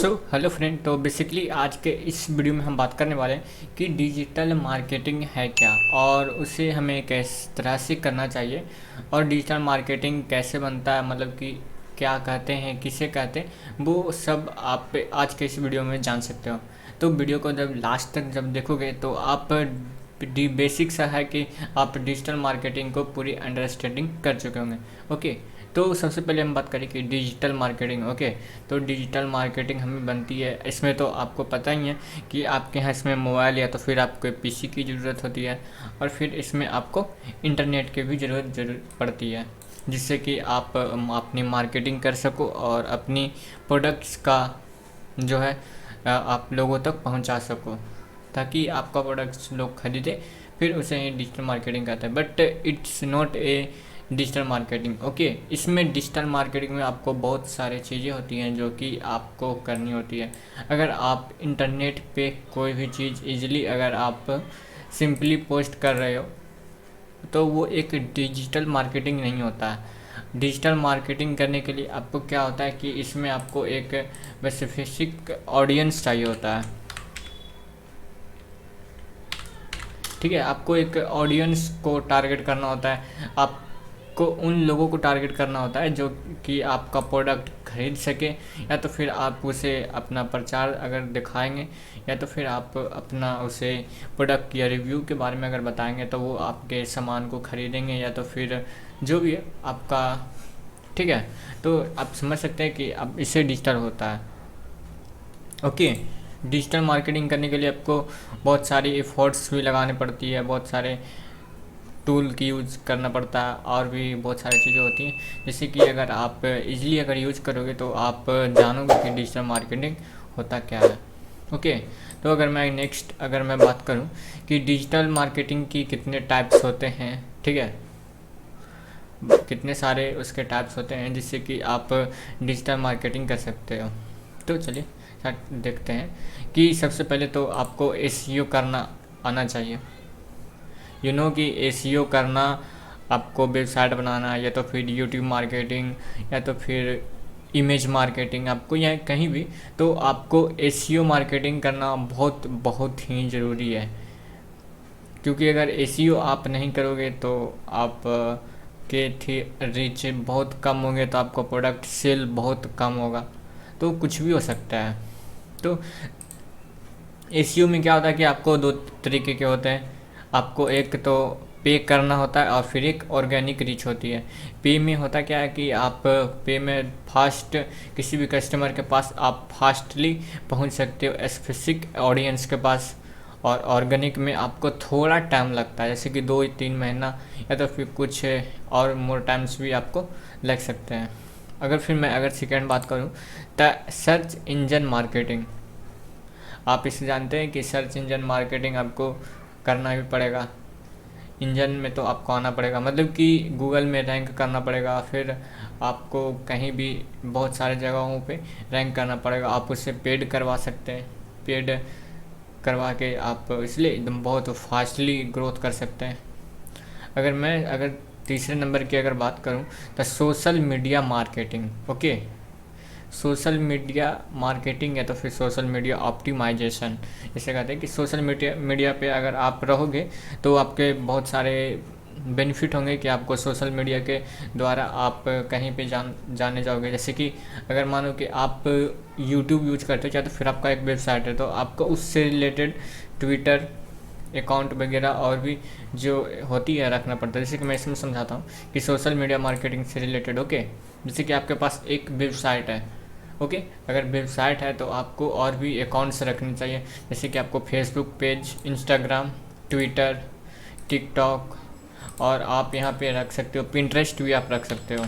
Hello friend. तो basically आज के इस वीडियो में हम बात करने वाले हैं कि डिजिटल मार्केटिंग है क्या और उसे हमें किस तरह से करना चाहिए और डिजिटल मार्केटिंग कैसे बनता है, मतलब कि क्या कहते हैं, किसे कहते हैं, वो सब आप आज के इस वीडियो में जान सकते हो। तो वीडियो को जब लास्ट तक जब देखोगे तो आप बेसिक सा है कि आप डिजिटल मार्केटिंग को पूरी अंडरस्टैंडिंग कर चुके होंगे। ओके, तो सबसे पहले हम बात करें कि डिजिटल मार्केटिंग। ओके, तो डिजिटल मार्केटिंग हमें बनती है, इसमें तो आपको पता ही है कि आपके यहाँ इसमें मोबाइल या तो फिर आपको पीसी की ज़रूरत होती है और फिर इसमें आपको इंटरनेट की भी ज़रूरत पड़ती है, जिससे कि आप अपनी मार्केटिंग कर सको और अपनी प्रोडक्ट्स का जो है आप लोगों तक पहुंचा सको, ताकि आपका प्रोडक्ट्स लोग खरीदे, फिर उसे डिजिटल मार्केटिंग कहते हैं। But it's not a digital marketing. Okay, इसमें डिजिटल मार्केटिंग में आपको बहुत सारी चीज़ें होती हैं जो कि आपको करनी होती है। अगर आप इंटरनेट पे कोई भी चीज़ इजीली अगर आप सिंपली पोस्ट कर रहे हो तो वो एक डिजिटल मार्केटिंग नहीं होता है। डिजिटल मार्केटिंग करने के लिए आपको क्या होता है कि इसमें आपको एक स्पेसिफिक ऑडियंस चाहिए होता है। ठीक है, आपको एक ऑडियंस को टारगेट करना होता है, आपको उन लोगों को टारगेट करना होता है जो कि आपका प्रोडक्ट खरीद सके, या तो फिर आप उसे अपना प्रचार अगर दिखाएंगे, या तो फिर आप अपना उसे प्रोडक्ट या रिव्यू के बारे में अगर बताएंगे तो वो आपके सामान को खरीदेंगे, या तो फिर जो भी है आपका। ठीक है, तो आप समझ सकते हैं कि अब इससे डिजिटल होता है। ओके, डिजिटल मार्केटिंग करने के लिए आपको बहुत सारी एफर्ट्स भी लगाने पड़ती है, बहुत सारे टूल की यूज़ करना पड़ता है और भी बहुत सारी चीज़ें होती हैं, जैसे कि अगर आप इजीली अगर यूज़ करोगे तो आप जानोगे कि डिजिटल मार्केटिंग होता क्या है। ओके, तो अगर मैं बात करूं कि डिजिटल मार्केटिंग की कितने टाइप्स होते हैं, ठीक है, कितने सारे उसके टाइप्स होते हैं जिससे कि आप डिजिटल मार्केटिंग कर सकते हो। तो चलिए देखते हैं कि सबसे पहले तो आपको एसईओ करना आना चाहिए। कि एसईओ करना, आपको वेबसाइट बनाना, या तो फिर यूट्यूब मार्केटिंग, या तो फिर इमेज मार्केटिंग, आपको या कहीं भी, तो आपको एसईओ मार्केटिंग करना बहुत बहुत ही ज़रूरी है। क्योंकि अगर एसईओ आप नहीं करोगे तो आप के रीच बहुत कम होंगे, तो आपका प्रोडक्ट सेल बहुत कम होगा, तो कुछ भी हो सकता है। तो एसईओ में क्या होता है कि आपको दो तरीके के होते हैं, आपको एक तो पे करना होता है और फिर एक ऑर्गेनिक रीच होती है। पे में होता क्या है कि आप पे में फास्ट किसी भी कस्टमर के पास आप फास्टली पहुंच सकते हो स्पेसिफिक ऑडियंस के पास, और ऑर्गेनिक में आपको थोड़ा टाइम लगता है, जैसे कि 2-3 महीना या तो फिर कुछ और मोर टाइम्स भी आपको लग सकते हैं। अगर सेकेंड बात करूँ तो सर्च इंजन मार्केटिंग, आप इसे जानते हैं कि सर्च इंजन मार्केटिंग आपको करना भी पड़ेगा। इंजन में तो आपको आना पड़ेगा, मतलब कि गूगल में रैंक करना पड़ेगा, फिर आपको कहीं भी बहुत सारे जगहों पे रैंक करना पड़ेगा। आप उससे पेड करवा सकते हैं, पेड करवा के आप इसलिए एकदम बहुत फास्टली ग्रोथ कर सकते हैं। अगर तीसरे नंबर की अगर बात करूं तो social media marketing. Okay, social media marketing या तो फिर सोशल मीडिया ऑप्टिमाइजेशन, इसे कहते हैं कि सोशल मीडिया पे अगर आप रहोगे तो आपके बहुत सारे बेनिफिट होंगे कि आपको सोशल मीडिया के द्वारा आप कहीं पे जाने जाओगे। जैसे कि अगर मानो कि आप यूट्यूब यूज करते हो, या तो फिर आपका एक वेबसाइट है, तो आपको उससे रिलेटेड ट्विटर अकाउंट वगैरह और भी जो होती है रखना पड़ता है। जैसे कि मैं इसमें समझाता हूँ कि सोशल मीडिया मार्केटिंग से रिलेटेड। ओके, जैसे कि आपके पास एक वेबसाइट है, ओके, अगर वेबसाइट है तो आपको और भी अकाउंट्स रखने चाहिए, जैसे कि आपको Facebook page, Instagram, Twitter, TikTok, और आप यहाँ पे रख सकते हो पिंटरेस्ट भी आप रख सकते हो।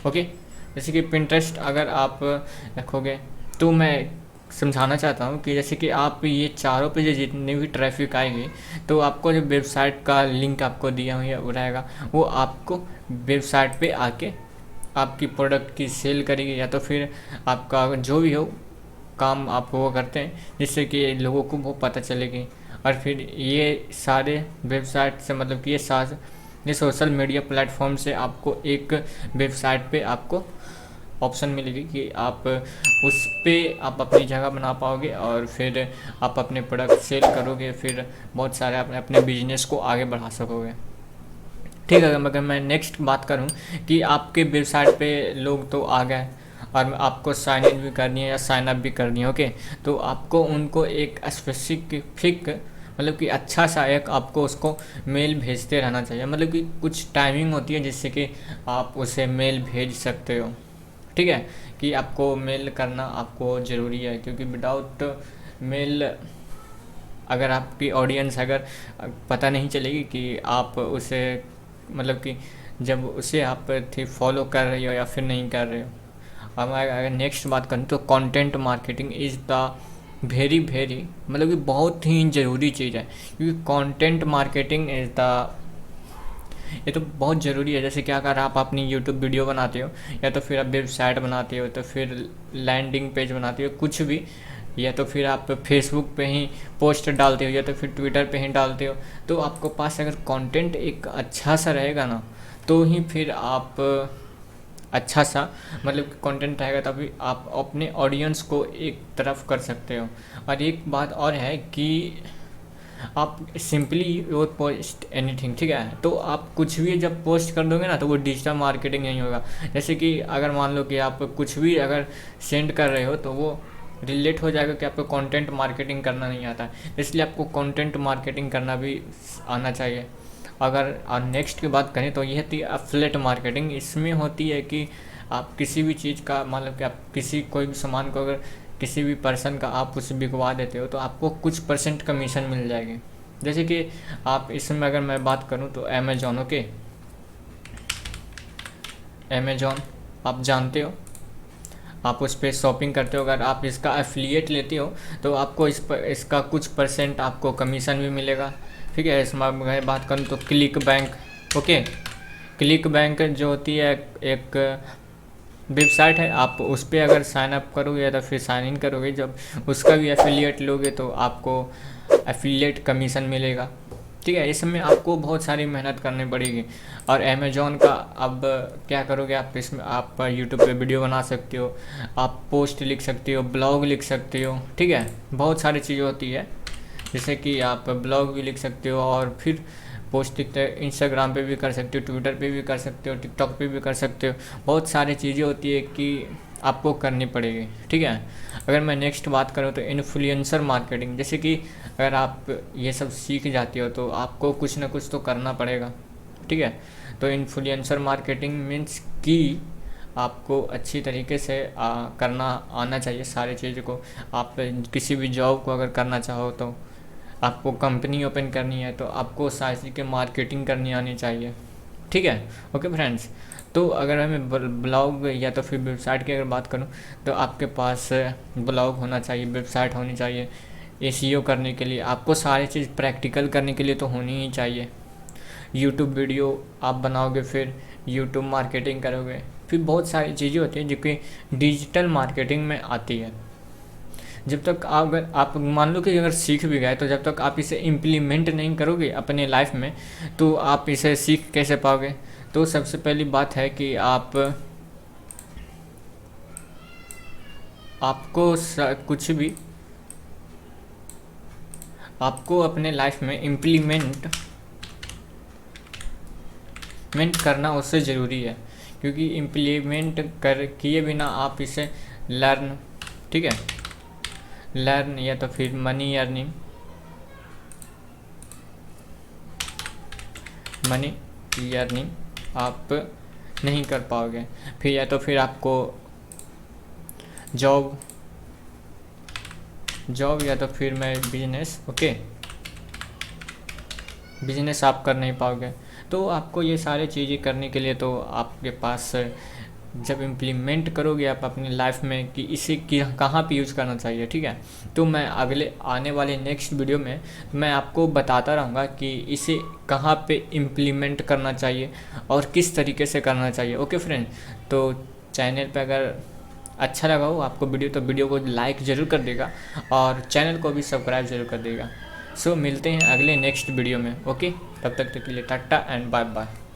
ओके, जैसे कि पिंटरेस्ट अगर आप रखोगे तो मैं समझाना चाहता हूँ कि जैसे कि आप ये चारों पे जो जितनी भी ट्रैफिक आएगी, तो आपको जो वेबसाइट का लिंक आपको दिया हुआ रहेगा, वो आपको वेबसाइट पे आके आपकी प्रोडक्ट की सेल करेगी, या तो फिर आपका जो भी हो काम आप वो करते हैं जिससे कि लोगों को वो पता चलेगी। और फिर ये सारे वेबसाइट से, मतलब कि ये सोशल मीडिया प्लेटफॉर्म से आपको एक वेबसाइट पे आपको ऑप्शन मिलेगी कि आप उस पे आप अपनी जगह बना पाओगे और फिर आप अपने प्रोडक्ट सेल करोगे, फिर बहुत सारे अपने बिजनेस को आगे बढ़ा सकोगे। ठीक है, अगर मैं नेक्स्ट बात करूं कि आपके वेबसाइट पे लोग तो आ गए और आपको साइन इन भी करनी है या साइन अप भी करनी है, ओके, तो आपको उनको एक स्पेसिफिक मतलब कि अच्छा सा एक आपको उसको मेल भेजते रहना चाहिए। मतलब कि कुछ टाइमिंग होती है जिससे कि आप उसे मेल भेज सकते हो। ठीक है, कि आपको मेल करना आपको ज़रूरी है, क्योंकि विदाउट मेल अगर आपकी ऑडियंस अगर पता नहीं चलेगी कि आप उसे मतलब कि जब उसे आप फॉलो कर रहे हो या फिर नहीं कर रहे हो। अब मैं अगर नेक्स्ट बात करूँ तो content marketing is the very very मतलब कि बहुत ही ज़रूरी चीज़ है, क्योंकि कंटेंट मार्केटिंग इज़ द ये तो बहुत ज़रूरी है। जैसे कि अगर आप अपनी यूट्यूब वीडियो बनाते हो या तो फिर आप वेबसाइट बनाते हो तो फिर लैंडिंग पेज बनाते हो कुछ भी, या तो फिर आप फेसबुक पे ही पोस्ट डालते हो या तो फिर ट्विटर पे ही डालते हो, तो आपको पास अगर कंटेंट एक अच्छा सा रहेगा ना तो ही फिर आप अच्छा सा मतलब कंटेंट रहेगा तभी आप अपने ऑडियंस को एक तरफ कर सकते हो। और एक बात और है कि आप सिंपली वो पोस्ट एनीथिंग, ठीक है, तो आप कुछ भी जब पोस्ट कर दोगे ना तो वो डिजिटल मार्केटिंग नहीं होगा। जैसे कि अगर मान लो कि आप कुछ भी अगर सेंड कर रहे हो तो वो रिलेट हो जाएगा कि आपको कंटेंट मार्केटिंग करना नहीं आता है, इसलिए आपको कंटेंट मार्केटिंग करना भी आना चाहिए। अगर नेक्स्ट की बात करें तो ये होती है एफिलिएट मार्केटिंग। इसमें होती है कि आप किसी भी चीज़ का मतलब कि आप किसी कोई भी सामान को अगर किसी भी पर्सन का आप उसे बिकवा देते हो तो आपको कुछ % कमीशन मिल जाएगी। जैसे कि आप इसमें अगर मैं बात करूं तो अमेजोन, ओके, अमेजोन आप जानते हो, आप उस पर शॉपिंग करते हो, अगर आप इसका एफिलिएट लेते हो तो आपको इसका कुछ % आपको कमीशन भी मिलेगा। ठीक है, इसमें मैं बात करूँ तो click bank, okay, click bank जो होती है एक वेबसाइट है, आप उस पर अगर साइन अप करोगे या तो फिर साइन इन करोगे, जब उसका भी एफिलिएट लोगे तो आपको एफिलिएट कमीशन मिलेगा। ठीक है, इसमें आपको बहुत सारी मेहनत करनी पड़ेगी। और अमेजोन का अब क्या करोगे आप, इसमें आप यूट्यूब पे वीडियो बना सकते हो, आप पोस्ट लिख सकते हो, ब्लॉग लिख सकते हो। ठीक है, बहुत सारी चीज़ें होती है, जैसे कि आप ब्लॉग भी लिख सकते हो और फिर पोस्ट लिखते हो, इंस्टाग्राम पे भी कर सकते हो, ट्विटर पे भी कर सकते हो, टिकटॉक पे भी कर सकते हो। बहुत सारी चीज़ें होती है कि आपको करनी पड़ेगी। ठीक है, अगर मैं नेक्स्ट बात करूँ तो इन्फ्लुएंसर मार्केटिंग, जैसे कि अगर आप ये सब सीख जाते हो तो आपको कुछ ना कुछ तो करना पड़ेगा। ठीक है, तो इन्फ्लुएंसर मार्केटिंग मीन्स कि आपको अच्छी तरीके से करना आना चाहिए सारी चीज़ों को। आप किसी भी जॉब को अगर करना चाहो तो आपको कंपनी ओपन करनी है तो आपको सारी चीज़ की मार्केटिंग करनी आनी चाहिए। ठीक है, ओके फ्रेंड्स, तो अगर मैं ब्लॉग या तो फिर वेबसाइट की अगर बात करूं तो आपके पास ब्लॉग होना चाहिए, वेबसाइट होनी चाहिए। एसईओ करने के लिए आपको सारी चीज़ प्रैक्टिकल करने के लिए तो होनी ही चाहिए। यूट्यूब वीडियो आप बनाओगे, फिर यूट्यूब मार्केटिंग करोगे, फिर बहुत सारी चीज़ें होती हैं जो कि डिजिटल मार्केटिंग में आती है। जब तक अगर आप मान लो कि अगर सीख भी गए तो जब तक आप इसे इम्प्लीमेंट नहीं करोगे अपने लाइफ में तो आप इसे सीख कैसे पाओगे। तो सबसे पहली बात है कि आपको कुछ भी आपको अपने लाइफ में इम्प्लीमेंट करना उससे ज़रूरी है, क्योंकि इम्प्लीमेंट कर किए बिना आप इसे लर्न, ठीक है, लर्न या तो फिर मनी अर्निंग आप नहीं कर पाओगे। फिर या तो फिर आपको जॉब या तो फिर मैं बिजनेस, ओके, बिजनेस आप कर नहीं पाओगे। तो आपको ये सारी चीज़ें करने के लिए तो आपके पास जब इम्प्लीमेंट करोगे आप अपनी लाइफ में कि इसे कहाँ पे यूज़ करना चाहिए। ठीक है, तो मैं अगले आने वाले नेक्स्ट वीडियो में मैं आपको बताता रहूँगा कि इसे कहाँ पे इम्प्लीमेंट करना चाहिए और किस तरीके से करना चाहिए। ओके फ्रेंड, तो चैनल पे अगर अच्छा लगा हो आपको वीडियो तो वीडियो को लाइक ज़रूर कर देगा और चैनल को भी सब्सक्राइब ज़रूर कर देगा। सो मिलते हैं अगले नेक्स्ट वीडियो में। ओके, तब तक के लिए टाटा एंड बाय बाय।